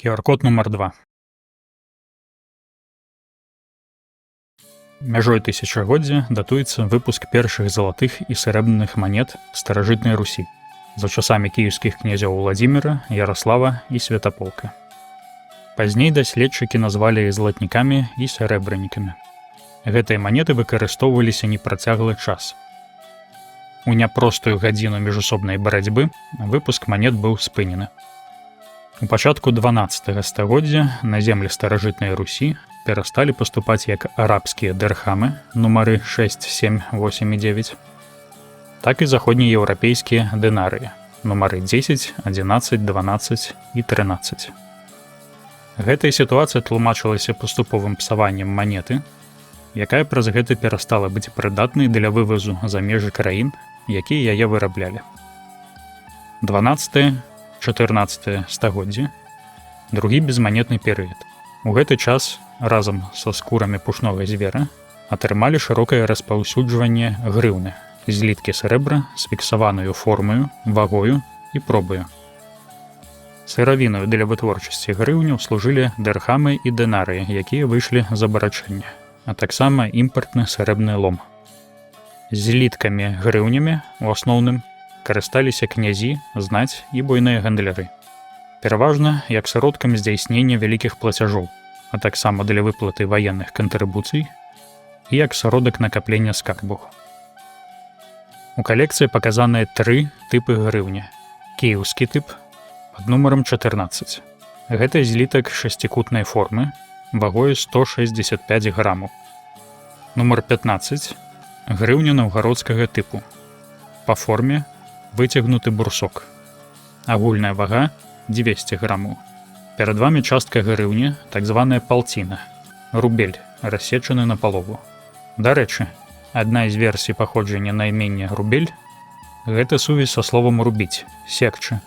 QR-код нумар 2. Мяжой тысячагоддзя датуецца выпуск першых залатых і срэбраных манет старажытнай Русі за часамі кіеўскіх князёў Уладзіміра, Яраслава і Святаполка. Пазней даследчыкі назвалі залатнікамі і срэбранікамі. Гэтыя манеты выкарыстоўваліся непрацяглы час. У няпростую гадзіну міжусобнай барацьбы выпуск манет быў спынены. У пачатку 12 стагоддзя на землі старажытнай Русі перасталі паступаць як арабскія дырхамы нумары 6, 7, 8 і 9, так і заходнееўрапейскія дынарыі нумары 10, 11, 12 і 13. Гэтая сітуацыя тлумачылася паступовым псаваннем манеты, якая праз гэта перастала быць прыдатнай для вывазу за межы краін, якія яе выраблялі. 12-14 стагоддзі – другі безманетны перыяд. У гэты час разам са скурамі пушнога звера атрымалі шырокае распаўсюджванне грыўны, зліткі срэбра з фіксаванаю формаю, вагою і пробаю. Сыравінаю для вытворчасці грыўняў служылі дырхамы і дынарыі, якія выйшлі з абарачэння, а таксама імпартны срэбны лом. Зліткамі грыўнямі, у асноўным, карысталіся князі, знаць і буйныя гандляры. Пераважна як сродкам здзяйснення вялікіх плацяжоў, а таксама для выплаты ваенных кантрыбуцый і як сродак накаплення скарбаў. У калекцыі паказаныя 3 тыпы грыўні. Кіеўскі тып пад нумарам 14. Гэта злітак шасцікутнай формы, вагою 165 грамаў. Нумар 15. Грыўня наўгародскага тыпу. Па форме выцягнуты бурсок. Агульная вага 200 грамаў. Перад вамі частка грыўні, так званая палціна, рубель, рассечаны на палову. Дарэчы, адна з версій паходжання наймення рубель – гэта сувязь са словам рубіць, секчы.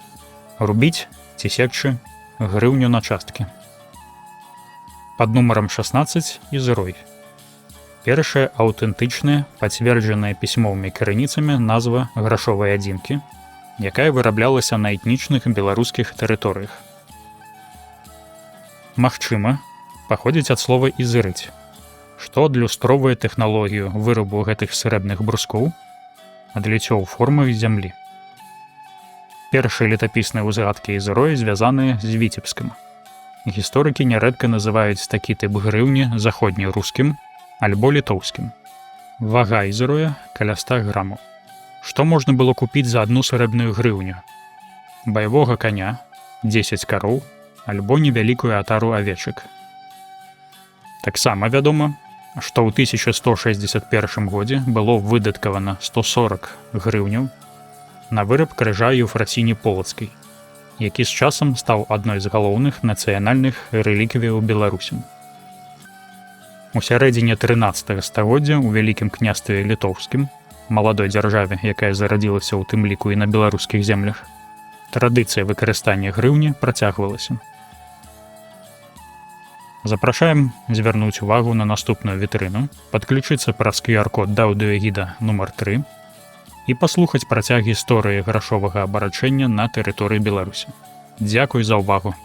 Рубіць ці секчы грыўню на часткі. Пад нумарам 16 ізрой. Першая аўтэнтычная, пацверджаная пісьмовымі крыніцамі назва грашовай адзінкі, якая выраблялася на этнічных беларускіх тэрыторыях. Магчыма, паходзіць ад слова «ізырыць», што адлюстроўвае тэхналогію вырабу гэтых срэбных брускоў ад ліццёў формах зямлі. Першыя летапісныя ўзгадкі ізроі звязаныя з Віцебскім. Гісторыкі нярэдка называюць такі тып грыўні заходнерускім альбо літоўскім. Вага ізроя каля 100 грамаў. Што можна было купіць за адну срэбную грыўню? Баявога каня, 10 кароў, альбо невялікую атару авечак. Таксама вядома, што ў 1161 годзе было выдаткавана 140 грыўняў на выраб крыжа Еўфрасіні Полацкай, які з часам стаў адной з галоўных нацыянальных рэліквіяў Беларусі. У сярэдзіне 13 стагоддзя ў Вялікім княстве Літоўскім, маладой дзяржаве, якая зарадзілася ў тым ліку і на беларускіх землях, традыцыя выкарыстання грыўні працягвалася. Запрашаем звярнуць увагу на наступную вітрыну, падключыцца праз QR-код да аўдыёгіда нумар 3 і паслухаць працяг гісторыі грашовага абарачэння на тэрыторыі Беларусі. Дзякуй за ўвагу!